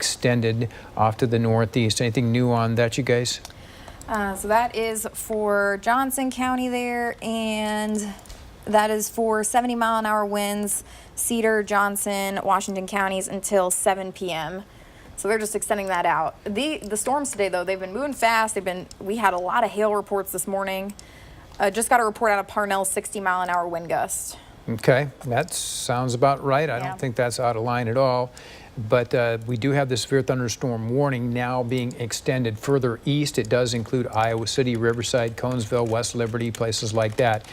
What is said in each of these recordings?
extended off to the northeast. Anything new on that, you guys? So that is for Johnson County there, and that is for 70-mile-an-hour winds, Cedar, Johnson, Washington counties until 7 p.m. So they're just extending that out. The storms today, though, they've been moving fast. We had a lot of hail reports this morning. Just got a report out of Parnell, 60-mile-an-hour wind gust. Okay, that sounds about right. I don't think that's out of line at all. But we do have the severe thunderstorm warning now being extended further east. It does include Iowa City, Riverside, Conesville, West Liberty, places like that.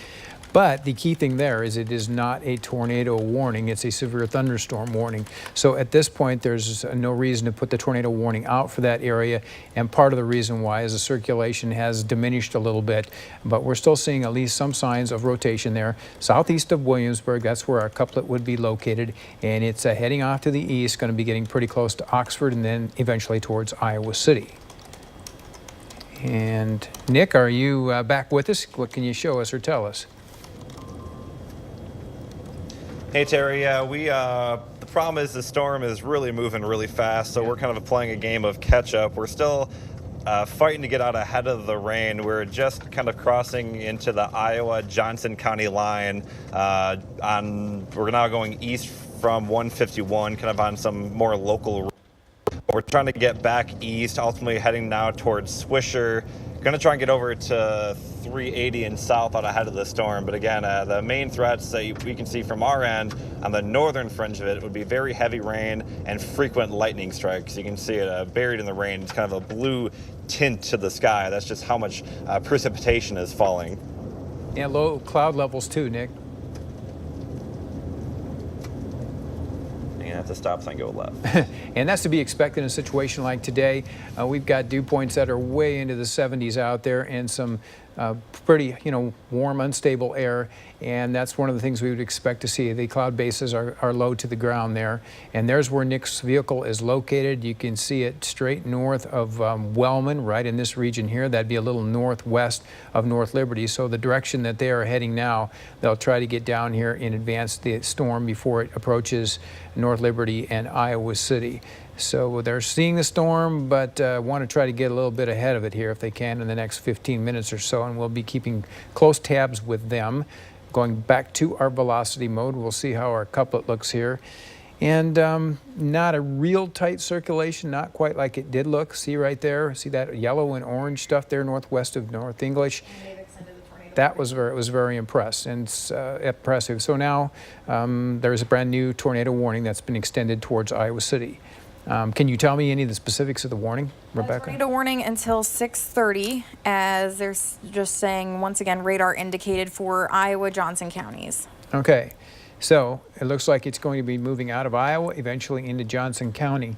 But the key thing there is it is not a tornado warning. It's a severe thunderstorm warning. So at this point, there's no reason to put the tornado warning out for that area. And part of the reason why is the circulation has diminished a little bit. But we're still seeing at least some signs of rotation there. Southeast of Williamsburg, that's where our couplet would be located. And it's heading off to the east, going to be getting pretty close to Oxford and then eventually towards Iowa City. And Nick, are you back with us? What can you show us or tell us? Hey Terry, the problem is the storm is really moving really fast, so we're kind of playing a game of catch up. We're still fighting to get out ahead of the rain. We're just kind of crossing into the Iowa-Johnson County line. We're now going east from 151, kind of on some more local roads. We're trying to get back east, ultimately heading now towards Swisher. Going to try and get over to 380 and south out ahead of the storm. But again, the main threats that we can see from our end on the northern fringe of it would be very heavy rain and frequent lightning strikes. You can see it buried in the rain. It's kind of a blue tint to the sky. That's just how much precipitation is falling. Yeah, low cloud levels too, Nick. Have to stop sign, go left. And that's to be expected in a situation like today. We've got dew points that are way into the 70s out there and some pretty, warm, unstable air. And that's one of the things we would expect to see. The cloud bases are low to the ground there. And there's where Nick's vehicle is located. You can see it straight north of Wellman, right in this region here. That'd be a little northwest of North Liberty. So the direction that they are heading now, they'll try to get down here in advance of the storm before it approaches North Liberty and Iowa City. So they're seeing the storm, but want to try to get a little bit ahead of it here if they can in the next 15 minutes or so, and we'll be keeping close tabs with them. Going back to our velocity mode, we'll see how our couplet looks here. And not a real tight circulation, not quite like it did look. See right there, see that yellow and orange stuff there northwest of North English? That was very impressive. So now there's a brand new tornado warning that's been extended towards Iowa City. Can you tell me any of the specifics of the warning, Rebecca? Tornado warning until 6:30, as they're just saying, once again, radar indicated for Iowa, Johnson counties. Okay, so it looks like it's going to be moving out of Iowa, eventually into Johnson County.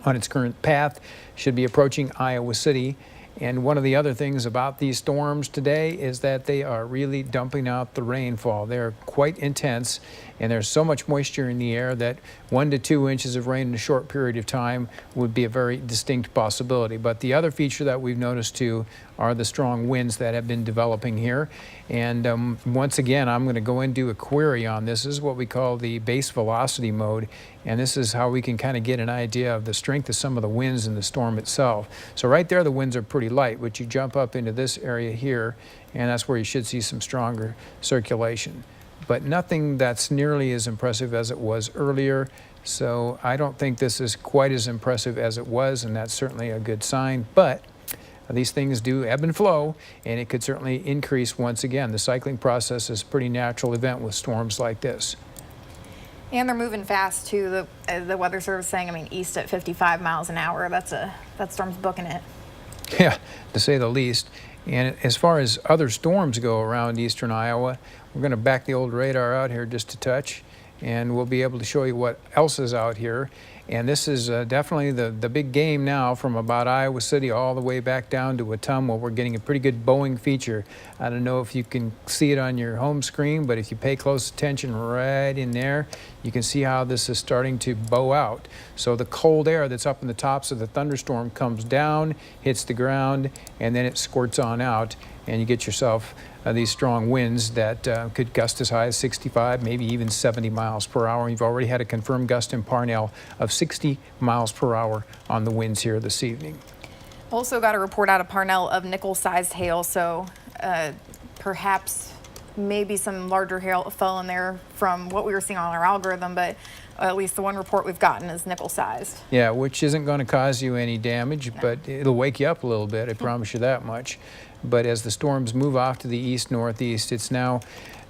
On its current path, should be approaching Iowa City. And one of the other things about these storms today is that they are really dumping out the rainfall. They're quite intense, and there's so much moisture in the air that 1 to 2 inches of rain in a short period of time would be a very distinct possibility. But the other feature that we've noticed too are the strong winds that have been developing here. And once again, I'm going to go and do a query on this. This is what we call the base velocity mode, and this is how we can kind of get an idea of the strength of some of the winds in the storm itself. So right there, the winds are pretty light, but you jump up into this area here, and that's where you should see some stronger circulation. But nothing that's nearly as impressive as it was earlier. So I don't think this is quite as impressive as it was, and that's certainly a good sign. But these things do ebb and flow, and it could certainly increase once again. The cycling process is a pretty natural event with storms like this. And they're moving fast too. The Weather Service saying, east at 55 miles an hour. That storm's booking it. Yeah, to say the least. And as far as other storms go around eastern Iowa, we're going to back the old radar out here just a touch, and we'll be able to show you what else is out here. And this is definitely the big game now, from about Iowa City all the way back down to Wetumpka. We're getting a pretty good bowing feature. I don't know if you can see it on your home screen, but if you pay close attention right in there, you can see how this is starting to bow out. So the cold air that's up in the tops of the thunderstorm comes down, hits the ground, and then it squirts on out. and you get yourself these strong winds that could gust as high as 65, maybe even 70 miles per hour. You've already had a confirmed gust in Parnell of 60 miles per hour on the winds here this evening. Also got a report out of Parnell of nickel-sized hail, so perhaps maybe some larger hail fell in there from what we were seeing on our algorithm, but at least the one report we've gotten is nickel-sized. Yeah, which isn't going to cause you any damage, but it'll wake you up a little bit, I promise you that much. But as the storms move off to the east-northeast, it's now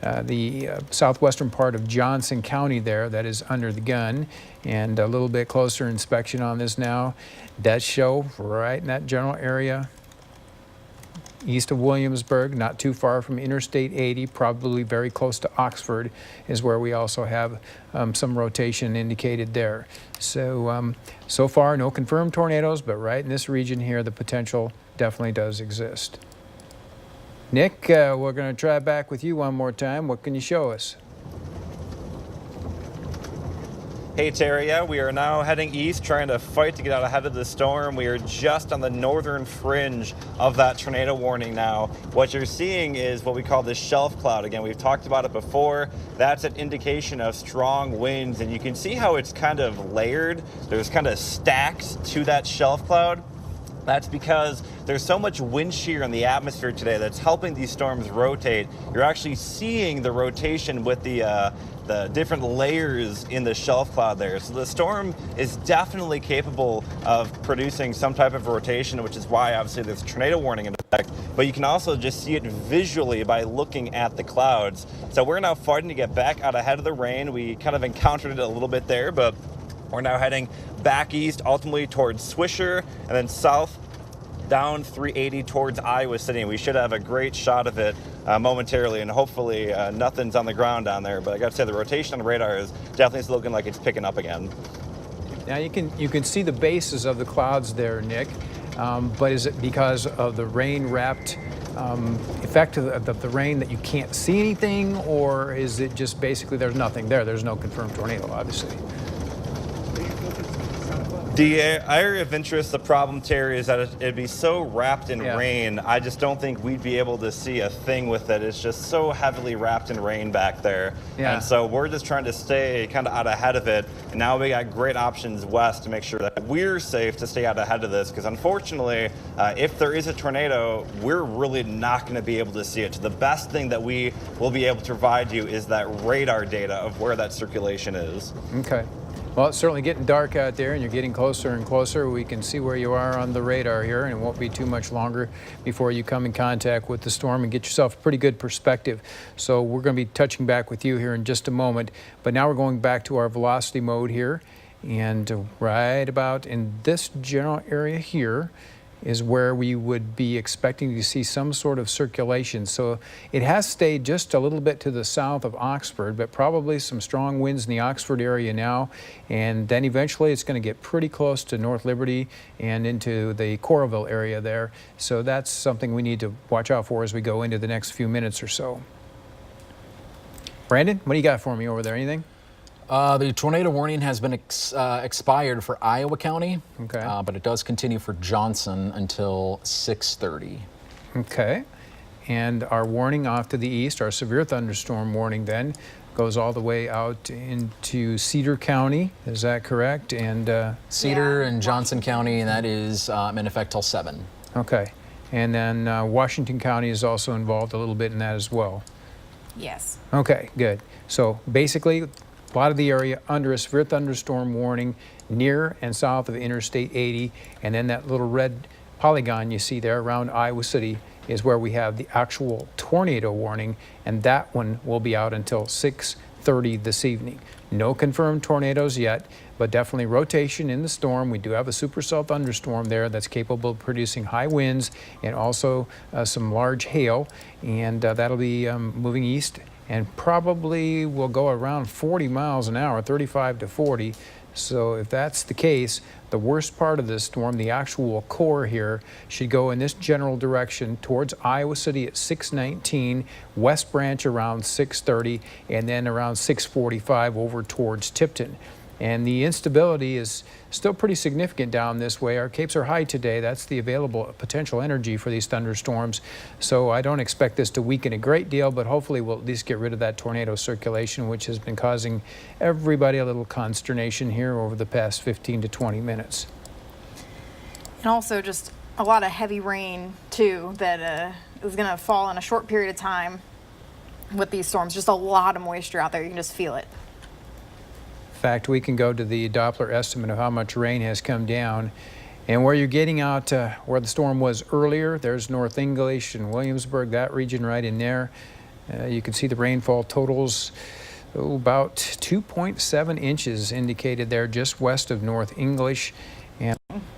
the southwestern part of Johnson County there that is under the gun, and a little bit closer inspection on this now does show right in that general area east of Williamsburg, not too far from Interstate 80, probably very close to Oxford, is where we also have some rotation indicated there. So, so far, no confirmed tornadoes, but right in this region here, the potential definitely does exist. Nick, we're going to try back with you one more time. What can you show us? Hey Terry, yeah, we are now heading east, trying to fight to get out ahead of the storm. We are just on the northern fringe of that tornado warning now. What you're seeing is what we call the shelf cloud. Again, we've talked about it before. That's an indication of strong winds, and you can see how it's kind of layered. There's kind of stacks to that shelf cloud. That's because there's so much wind shear in the atmosphere today that's helping these storms rotate. You're actually seeing the rotation with the different layers in the shelf cloud there. So the storm is definitely capable of producing some type of rotation, which is why obviously there's a tornado warning in effect. But you can also just see it visually by looking at the clouds. So we're now fighting to get back out ahead of the rain. We kind of encountered it a little bit there, but we're now heading back east, ultimately towards Swisher, and then south down 380 towards Iowa City. We should have a great shot of it momentarily, and hopefully nothing's on the ground down there. But I got to say, the rotation on the radar is definitely looking like it's picking up again. Now you can see the bases of the clouds there, Nick. But is it because of the rain-wrapped effect of the rain that you can't see anything, or is it just basically there's nothing there? There's no confirmed tornado, obviously. The area of interest, the problem, Terry, is that it'd be so wrapped in rain, I just don't think we'd be able to see a thing with it. It's just so heavily wrapped in rain back there. Yeah. And so we're just trying to stay kind of out ahead of it. And now we got great options west to make sure that we're safe to stay out ahead of this. Because unfortunately, if there is a tornado, we're really not going to be able to see it. So the best thing that we will be able to provide you is that radar data of where that circulation is. Okay. Well, it's certainly getting dark out there, and you're getting closer and closer. We can see where you are on the radar here, and it won't be too much longer before you come in contact with the storm and get yourself a pretty good perspective. So we're going to be touching back with you here in just a moment, but now we're going back to our velocity mode here, and right about in this general area here is where we would be expecting to see some sort of circulation. So it has stayed just a little bit to the south of Oxford, but probably some strong winds in the Oxford area now. And then eventually it's going to get pretty close to North Liberty and into the Coralville area there. So that's something we need to watch out for as we go into the next few minutes or so. Brandon, what do you got for me over there? Anything? The tornado warning has been expired for Iowa County, Okay. But it does continue for Johnson until 6:30. Okay. And our warning off to the east, our severe thunderstorm warning then, goes all the way out into Cedar County. Is that correct? And Cedar and Johnson County, and that is in effect till 7. okay. And then Washington County is also involved a little bit in that as well. Yes. Okay, good. So basically, a lot of the area under a severe thunderstorm warning near and south of Interstate 80, and then that little red polygon you see there around Iowa City is where we have the actual tornado warning, and that one will be out until 6:30 this evening. No confirmed tornadoes yet, but definitely rotation in the storm. We do have a supercell thunderstorm there that's capable of producing high winds and also some large hail, and that'll be moving east and probably will go around 40 miles an hour, 35 to 40. So if that's the case, the worst part of this storm, the actual core here, should go in this general direction towards Iowa City at 6:19, West Branch around 6:30, and then around 6:45 over towards Tipton. And the instability is still pretty significant down this way. Our capes are high today. That's the available potential energy for these thunderstorms. So I don't expect this to weaken a great deal, but hopefully we'll at least get rid of that tornado circulation, which has been causing everybody a little consternation here over the past 15 to 20 minutes. And also just a lot of heavy rain too that is going to fall in a short period of time with these storms. Just a lot of moisture out there. You can just feel it. In fact, we can go to the Doppler estimate of how much rain has come down. And where you're getting out where the storm was earlier, there's North English and Williamsburg, that region right in there. You can see the rainfall totals, about 2.7 inches indicated there just west of North English. And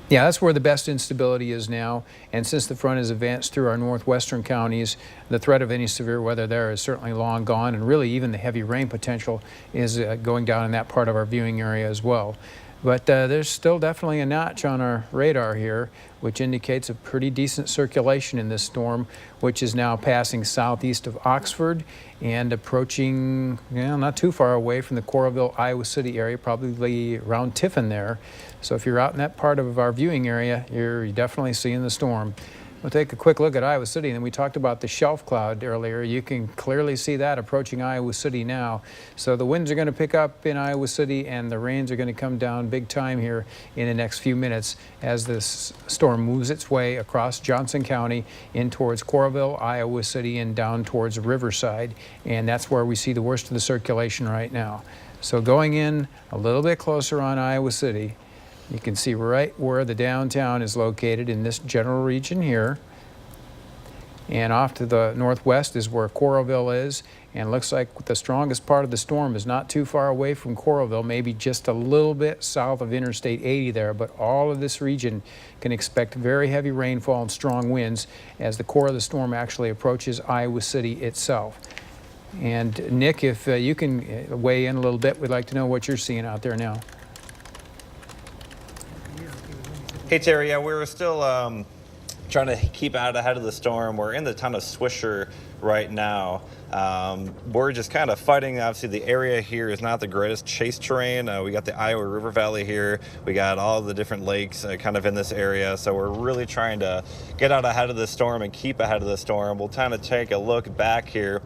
yeah, that's where the best instability is now. And since the front has advanced through our northwestern counties, the threat of any severe weather there is certainly long gone. And really, even the heavy rain potential is going down in that part of our viewing area as well. But there's still definitely a notch on our radar here, which indicates a pretty decent circulation in this storm, which is now passing southeast of Oxford and approaching, not too far away from the Coralville, Iowa City area, probably around Tiffin there. So if you're out in that part of our viewing area, you're definitely seeing the storm. We'll take a quick look at Iowa City, and then we talked about the shelf cloud earlier. You can clearly see that approaching Iowa City now. So the winds are going to pick up in Iowa City, and the rains are going to come down big time here in the next few minutes as this storm moves its way across Johnson County in towards Coralville, Iowa City, and down towards Riverside. And that's where we see the worst of the circulation right now. So going in a little bit closer on Iowa City, you can see right where the downtown is located in this general region here. And off to the northwest is where Coralville is. And looks like the strongest part of the storm is not too far away from Coralville, maybe just a little bit south of Interstate 80 there. But all of this region can expect very heavy rainfall and strong winds as the core of the storm actually approaches Iowa City itself. And Nick, if you can weigh in a little bit, we'd like to know what you're seeing out there now. Hey Terry, yeah, we're still trying to keep out ahead of the storm. We're in the town of Swisher right now. We're just kind of fighting. Obviously, the area here is not the greatest chase terrain. We got the Iowa River Valley here. We got all the different lakes kind of in this area. So we're really trying to get out ahead of the storm and keep ahead of the storm. We'll kind of take a look back here.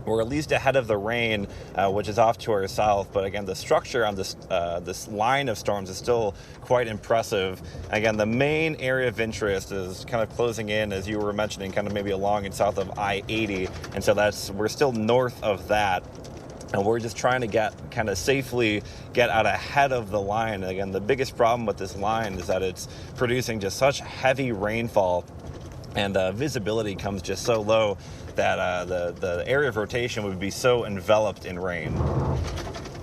We're at least ahead of the rain, which is off to our south. But again, the structure on this line of storms is still quite impressive. Again, the main area of interest is kind of closing in, as you were mentioning, kind of maybe along and south of I-80. And so we're still north of that. And we're just trying to kind of safely get out ahead of the line. And again, the biggest problem with this line is that it's producing just such heavy rainfall, and visibility comes just so low that the area of rotation would be so enveloped in rain.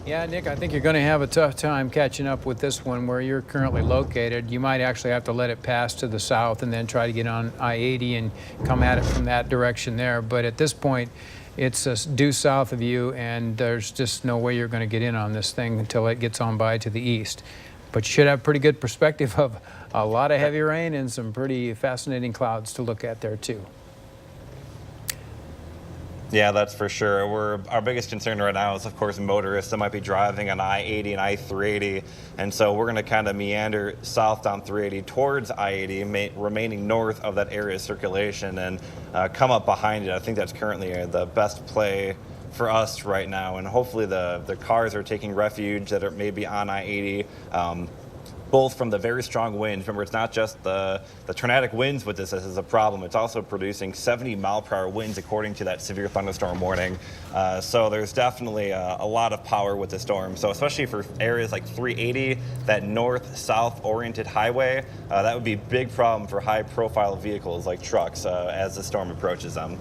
Yeah, Nick, I think you're going to have a tough time catching up with this one where you're currently located. You might actually have to let it pass to the south and then try to get on I-80 and come at it from that direction there. But at this point, it's due south of you, and there's just no way you're going to get in on this thing until it gets on by to the east. But you should have pretty good perspective of a lot of heavy rain and some pretty fascinating clouds to look at there too. Yeah, that's for sure. Our biggest concern right now is, of course, motorists that might be driving on I-80 and I-380. And so we're going to kind of meander south down 380 towards I-80, remaining north of that area of circulation, and come up behind it. I think that's currently the best play for us right now. And hopefully the cars are taking refuge that are maybe on I-80. Both from the very strong winds. Remember, it's not just the tornadic winds with this is a problem. It's also producing 70-mile-per-hour winds according to that severe thunderstorm warning. So there's definitely a lot of power with the storm. So especially for areas like 380, that north-south oriented highway, that would be a big problem for high-profile vehicles like trucks as the storm approaches them.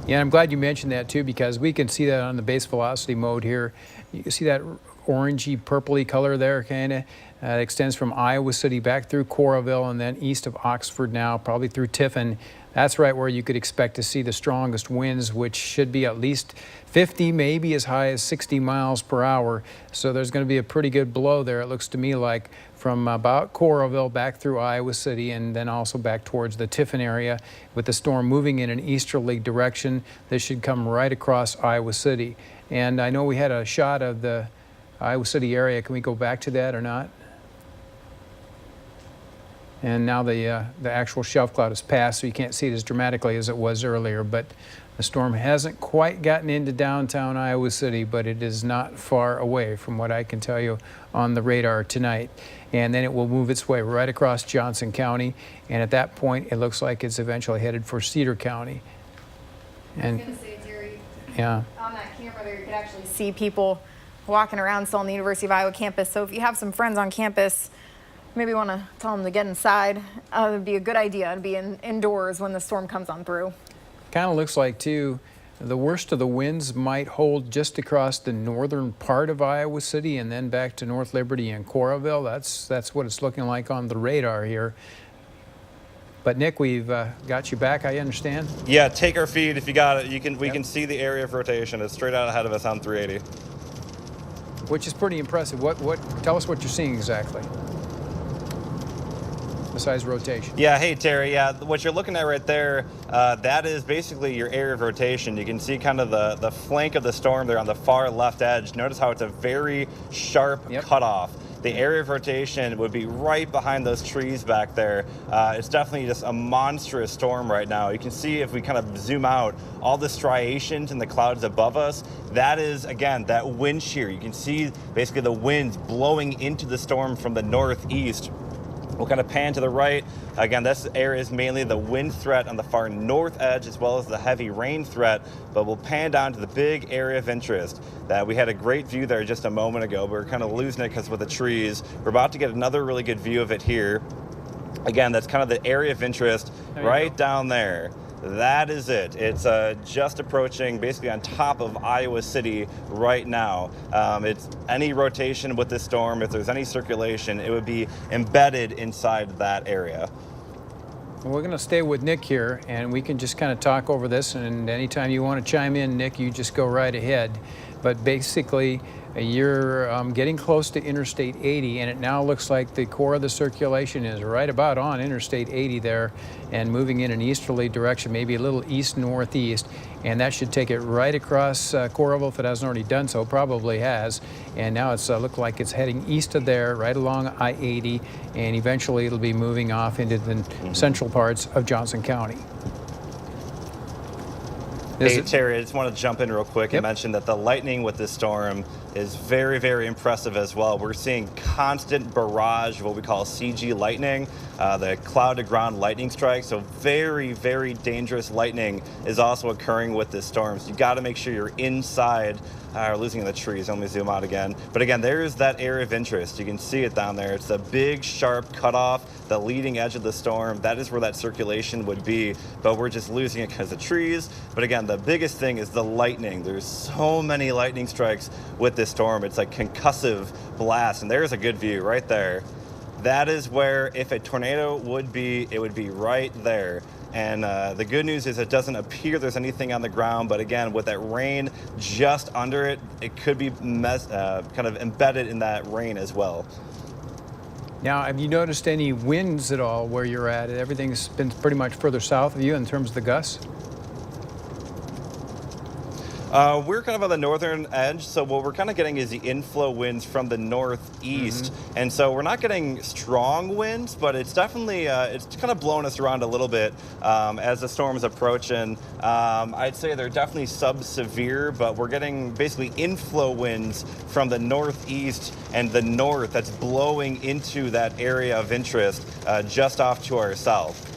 Yeah, I'm glad you mentioned that too, because we can see that on the base velocity mode here. You can see that orangey purpley color there, kind of. It extends from Iowa City back through Coralville and then east of Oxford now, probably through Tiffin. That's right where you could expect to see the strongest winds, which should be at least 50, maybe as high as 60 miles per hour. So there's going to be a pretty good blow there, it looks to me like, from about Coralville back through Iowa City and then also back towards the Tiffin area. With the storm moving in an easterly direction, this should come right across Iowa City. And I know we had a shot of the Iowa City area. Can we go back to that or not? And now the actual shelf cloud has passed, so you can't see it as dramatically as it was earlier. But the storm hasn't quite gotten into downtown Iowa City, but it is not far away from what I can tell you on the radar tonight. And then it will move its way right across Johnson County. And at that point, it looks like it's eventually headed for Cedar County. And I was going to say, Jerry, yeah. on that camera there, you could actually see people walking around still on the University of Iowa campus. So if you have some friends on campus, maybe want to tell them to get inside. It would be a good idea to be indoors when the storm comes on through. Kind of looks like, too, the worst of the winds might hold just across the northern part of Iowa City and then back to North Liberty and Coralville. That's what it's looking like on the radar here. But Nick, we've got you back, I understand. Yeah, take our feed if you got it. We can see the area of rotation. It's straight out ahead of us on 380. Which is pretty impressive. Tell us what you're seeing exactly, besides rotation. Yeah, hey Terry, yeah, what you're looking at right there, that is basically your area of rotation. You can see kind of the flank of the storm there on the far left edge. Notice how it's a very sharp cutoff. The area of rotation would be right behind those trees back there. It's definitely just a monstrous storm right now. You can see if we kind of zoom out, all the striations in the clouds above us, that is, again, that wind shear. You can see basically the winds blowing into the storm from the northeast. We'll kind of pan to the right. Again, this area is mainly the wind threat on the far north edge as well as the heavy rain threat, but we'll pan down to the big area of interest. That we had a great view there just a moment ago, but we're kind of losing it because with the trees. We're about to get another really good view of it here. Again, that's kind of the area of interest right down there. That is it. It's just approaching basically on top of Iowa City right now. It's any rotation with this storm, if there's any circulation, it would be embedded inside that area. Well, we're going to stay with Nick here, and we can just kind of talk over this, and anytime you want to chime in, Nick, you just go right ahead. But basically, you're getting close to Interstate 80, and it now looks like the core of the circulation is right about on Interstate 80 there and moving in an easterly direction, maybe a little east-northeast, and that should take it right across Coralville if it hasn't already done so, probably has. And now it's looked like it's heading east of there, right along I-80, and eventually it'll be moving off into the central parts of Johnson County. Hey, Terry, I just want to jump in real quick and mention that the lightning with this storm is very, very impressive as well. We're seeing constant barrage of what we call CG lightning, the cloud-to-ground lightning strike. So very, very dangerous lightning is also occurring with this storm. So you got to make sure you're inside. We're losing the trees. Let me zoom out again. But again, there's that area of interest. You can see it down there. It's a big, sharp cutoff, the leading edge of the storm. That is where that circulation would be. But we're just losing it because of trees. But again, the biggest thing is the lightning. There's so many lightning strikes with this storm. It's like concussive blast. And there's a good view right there. That is where, if a tornado would be, it would be right there. And the good news is it doesn't appear there's anything on the ground, but again, with that rain just under it, it could be kind of embedded in that rain as well. Now, have you noticed any winds at all where you're at? Everything's been pretty much further south of you in terms of the gusts? We're kind of on the northern edge, so what we're kind of getting is the inflow winds from the northeast. And so we're not getting strong winds, but it's definitely, it's kind of blowing us around a little bit as the storm is approaching. I'd say they're definitely sub-severe, but we're getting basically inflow winds from the northeast and the north that's blowing into that area of interest just off to our south.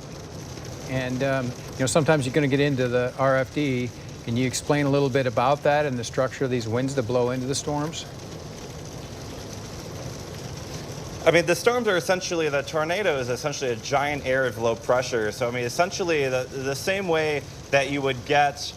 And, you know, sometimes you're going to get into the RFD. Can you explain a little bit about that and the structure of these winds that blow into the storms? I mean, the storms are essentially, the tornado is essentially a giant area of low pressure. So, I mean, essentially the same way that you would get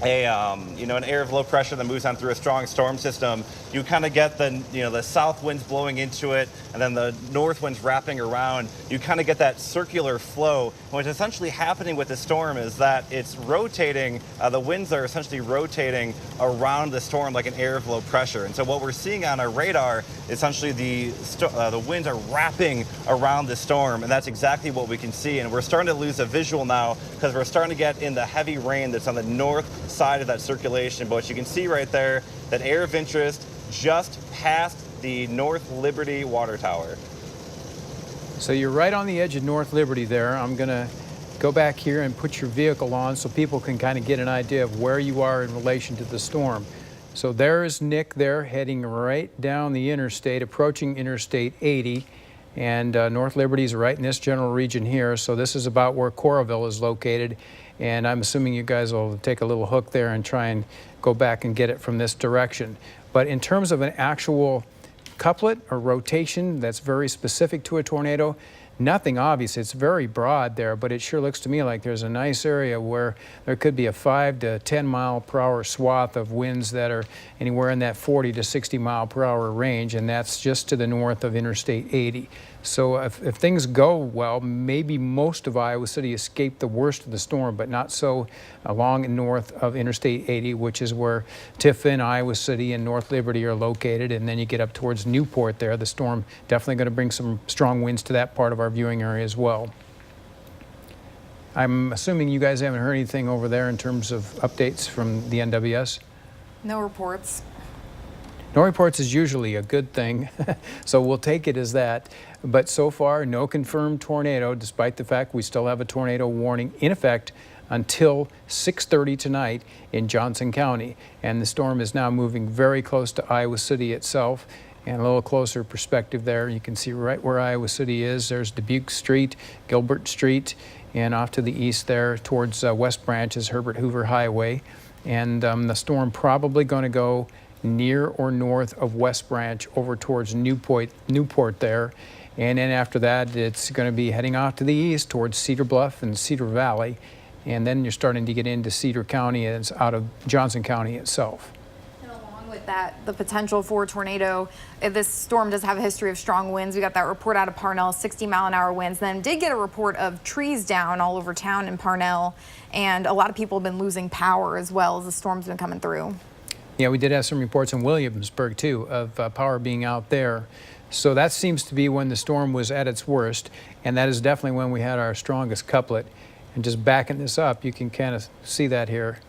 an area of low pressure that moves on through a strong storm system, you kind of get the south winds blowing into it and then the north winds wrapping around. You kind of get that circular flow. What's essentially happening with the storm is that it's rotating, the winds are essentially rotating around the storm like an area of low pressure. And so what we're seeing on our radar, essentially the winds are wrapping around the storm, and that's exactly what we can see. And we're starting to lose a visual now because we're starting to get in the heavy rain that's on the north side of that circulation. But what you can see right there, that area of interest just past the North Liberty water tower. So you're right on the edge of North Liberty there. I'm going to go back here and put your vehicle on so people can kind of get an idea of where you are in relation to the storm. So there is Nick there heading right down the interstate, approaching Interstate 80. And North Liberty is right in this general region here. So this is about where Coralville is located. And I'm assuming you guys will take a little hook there and try and go back and get it from this direction. But in terms of an actual couplet or rotation that's very specific to a tornado, nothing obvious. It's very broad there, but it sure looks to me like there's a nice area where there could be a 5 to 10 mile per hour swath of winds that are anywhere in that 40 to 60 mile per hour range, and that's just to the north of Interstate 80. So if things go well, maybe most of Iowa City escaped the worst of the storm, but not so along and north of Interstate 80, which is where Tiffin, Iowa City, and North Liberty are located. And then you get up towards Newport there. The storm definitely going to bring some strong winds to that part of our viewing area as well. I'm assuming you guys haven't heard anything over there in terms of updates from the NWS? No reports. No reports is usually a good thing, so we'll take it as that. But so far, no confirmed tornado, despite the fact we still have a tornado warning in effect until 6:30 tonight in Johnson County. And the storm is now moving very close to Iowa City itself. And a little closer perspective there, you can see right where Iowa City is. There's Dubuque Street, Gilbert Street, and off to the east there towards West Branch is Herbert Hoover Highway. And the storm probably going to go near or north of West Branch over towards Newport there. And then after that, it's going to be heading off to the east towards Cedar Bluff and Cedar Valley. And then you're starting to get into Cedar County and it's out of Johnson County itself. And along with that, the potential for a tornado, this storm does have a history of strong winds. We got that report out of Parnell, 60-mile-an-hour winds. Then did get a report of trees down all over town in Parnell. And a lot of people have been losing power as well as the storm's been coming through. Yeah, we did have some reports in Williamsburg, too, of power being out there. So that seems to be when the storm was at its worst, and that is definitely when we had our strongest couplet. And just backing this up, you can kind of see that here.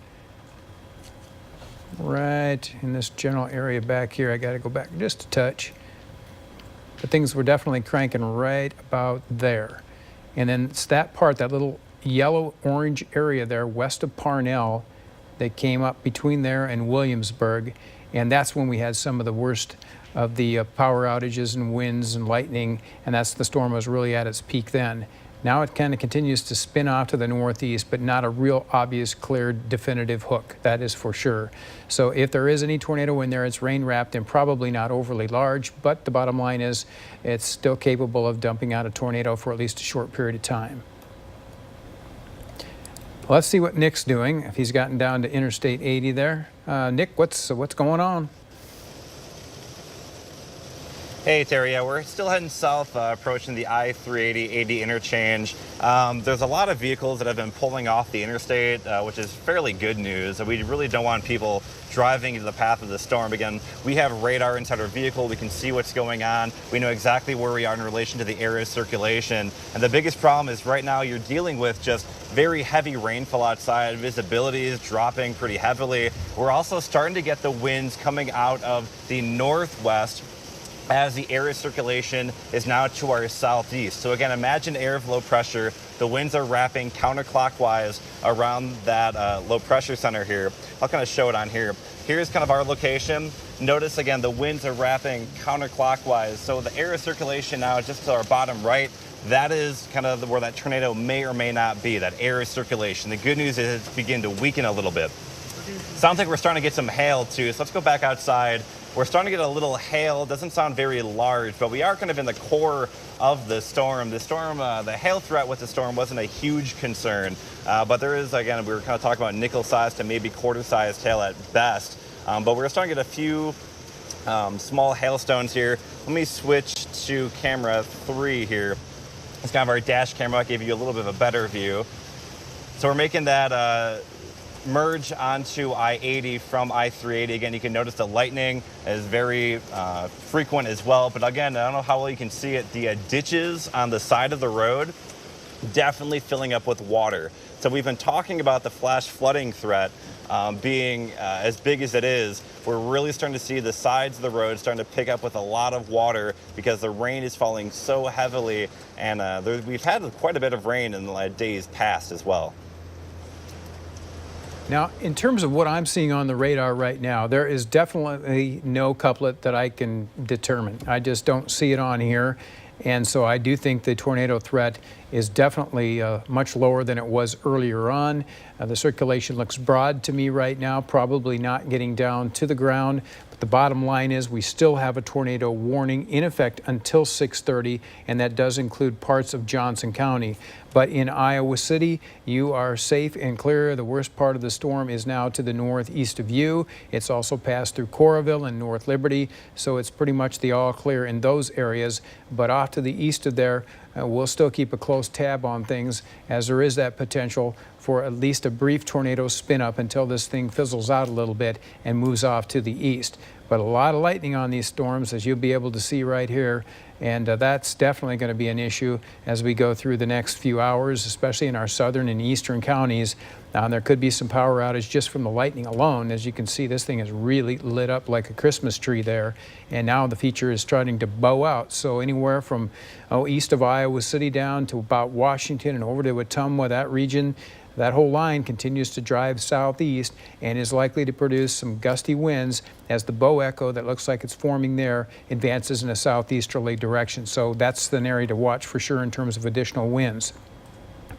Right in this general area back here, I got to go back just a touch. But things were definitely cranking right about there. And then it's that part, that little yellow-orange area there west of Parnell, that came up between there and Williamsburg, and that's when we had some of the worst of the power outages and winds and lightning, and that's the storm was really at its peak then. Now it kind of continues to spin off to the northeast, but not a real obvious, clear, definitive hook, that is for sure. So if there is any tornado in there, it's rain wrapped and probably not overly large, but the bottom line is it's still capable of dumping out a tornado for at least a short period of time. Let's see what Nick's doing, if he's gotten down to Interstate 80 there. Nick, what's going on? Hey, Terry. Yeah, we're still heading south, approaching the I-380 interchange. There's a lot of vehicles that have been pulling off the interstate, which is fairly good news. We really don't want people driving into the path of the storm. Again, we have radar inside our vehicle. We can see what's going on. We know exactly where we are in relation to the area of circulation. And the biggest problem is right now you're dealing with just very heavy rainfall outside. Visibility is dropping pretty heavily. We're also starting to get the winds coming out of the northwest as the area circulation is now to our southeast. So again, imagine air of low pressure. The winds are wrapping counterclockwise around that low pressure center here. I'll kind of show it on here. Here's kind of our location. Notice again, the winds are wrapping counterclockwise. So the area circulation now just to our bottom right, that is kind of where that tornado may or may not be, that area circulation. The good news is it's beginning to weaken a little bit. Sounds like we're starting to get some hail too. So let's go back outside. We're starting to get a little hail. It doesn't sound very large, but we are kind of in the core of the storm. The storm, the hail threat with the storm wasn't a huge concern, but there is, again, we were kind of talking about nickel-sized to maybe quarter-sized hail at best. But we're starting to get a few small hailstones here. Let me switch to camera 3 here. It's kind of our dash camera. I'll give you a little bit of a better view. So we're making that merge onto I-80 from I-380. Again, you can notice the lightning is very frequent as well. But again, I don't know how well you can see it. The ditches on the side of the road definitely filling up with water. So we've been talking about the flash flooding threat being as big as it is. We're really starting to see the sides of the road starting to pick up with a lot of water because the rain is falling so heavily, and we've had quite a bit of rain in the days past as well. Now, in terms of what I'm seeing on the radar right now, there is definitely no couplet that I can determine. I just don't see it on here. And so I do think the tornado threat is definitely much lower than it was earlier on. The circulation looks broad to me right now, probably not getting down to the ground. But the bottom line is we still have a tornado warning in effect until 6:30, and that does include parts of Johnson County. But in Iowa City, you are safe and clear. The worst part of the storm is now to the northeast of you. It's also passed through Coralville and North Liberty, so it's pretty much the all clear in those areas. But off to the east of there, we'll still keep a close tab on things, as there is that potential for at least a brief tornado spin up until this thing fizzles out a little bit and moves off to the east. But a lot of lightning on these storms, as you'll be able to see right here, and that's definitely going to be an issue as we go through the next few hours, especially in our southern and eastern counties. There could be some power outage just from the lightning alone. As you can see, this thing is really lit up like a Christmas tree there, and now the feature is starting to bow out. So anywhere from east of Iowa City down to about Washington and over to Wetumpka, that region, that whole line continues to drive southeast and is likely to produce some gusty winds as the bow echo that looks like it's forming there advances in a southeasterly direction. So that's an area to watch for sure in terms of additional winds.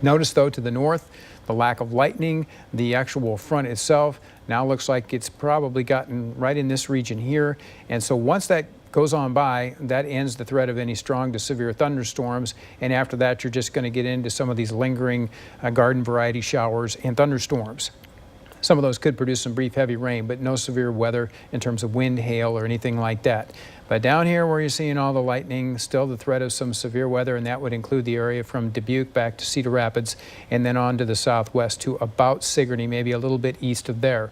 Notice though to the north, the lack of lightning, the actual front itself now looks like it's probably gotten right in this region here. And so once that goes on by, that ends the threat of any strong to severe thunderstorms, and after that you're just going to get into some of these lingering garden variety showers and thunderstorms. Some of those could produce some brief heavy rain, but no severe weather in terms of wind, hail, or anything like that. But down here where you're seeing all the lightning, still the threat of some severe weather, and that would include the area from Dubuque back to Cedar Rapids and then on to the southwest to about Sigourney, maybe a little bit east of there.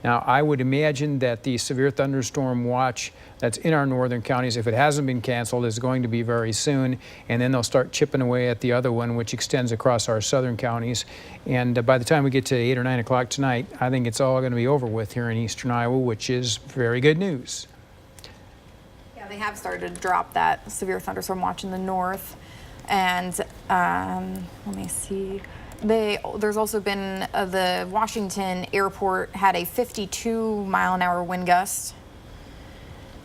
Now, I would imagine that the severe thunderstorm watch that's in our northern counties, if it hasn't been canceled, is going to be very soon. And then they'll start chipping away at the other one, which extends across our southern counties. And by the time we get to 8 or 9 o'clock tonight, I think it's all going to be over with here in eastern Iowa, which is very good news. Yeah, they have started to drop that severe thunderstorm watch in the north. And let me see. There's also been the Washington airport had a 52-mile-an-hour wind gust.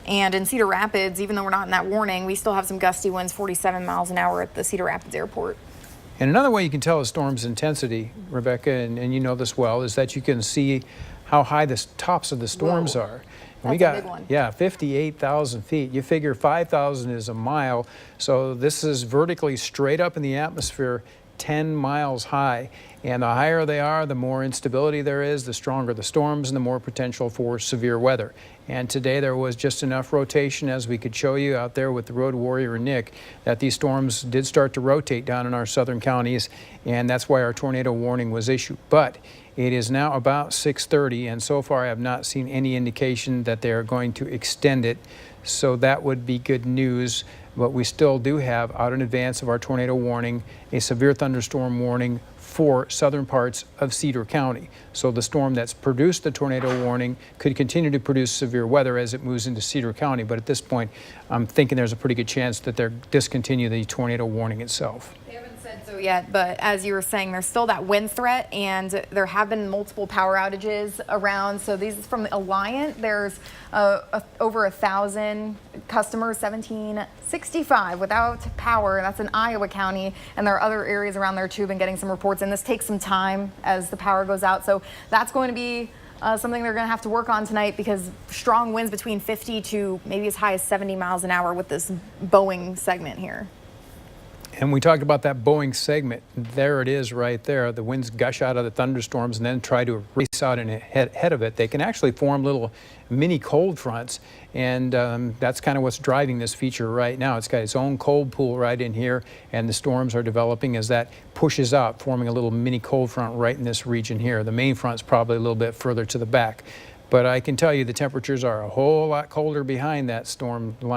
And in Cedar Rapids, even though we're not in that warning, we still have some gusty winds, 47 miles an hour at the Cedar Rapids airport. And another way you can tell a storm's intensity, Rebecca, and you know this well, is that you can see how high the tops of the storms are. And we got, a big one. yeah, 58,000 feet. You figure 5,000 is a mile, so this is vertically straight up in the atmosphere, 10 miles high. And the higher they are, the more instability there is, the stronger the storms, and the more potential for severe weather. And today there was just enough rotation, as we could show you out there with the road warrior Nick, that these storms did start to rotate down in our southern counties, and that's why our tornado warning was issued. But it is now about 6:30, and so far I have not seen any indication that they are going to extend it. So that would be good news. But we still do have, out in advance of our tornado warning, a severe thunderstorm warning for southern parts of Cedar County. So the storm that's produced the tornado warning could continue to produce severe weather as it moves into Cedar County. But at this point, I'm thinking there's a pretty good chance that they'll discontinue the tornado warning itself. They haven't said so yet, but as you were saying, there's still that wind threat, and there have been multiple power outages around. So these is from the Alliant. There's over 1,000 customers, 1,765 without power. That's in Iowa County, and there are other areas around there too. Been getting some reports, and this takes some time as the power goes out. So that's going to be something they're going to have to work on tonight, because strong winds between 50 to maybe as high as 70 miles an hour with this Boeing segment here. And we talked about that Boeing segment. There it is right there. The winds gush out of the thunderstorms and then try to race out and ahead of it. They can actually form little mini cold fronts, and that's kind of what's driving this feature right now. It's got its own cold pool right in here, and the storms are developing as that pushes out, forming a little mini cold front right in this region here. The main front's probably a little bit further to the back. But I can tell you the temperatures are a whole lot colder behind that storm line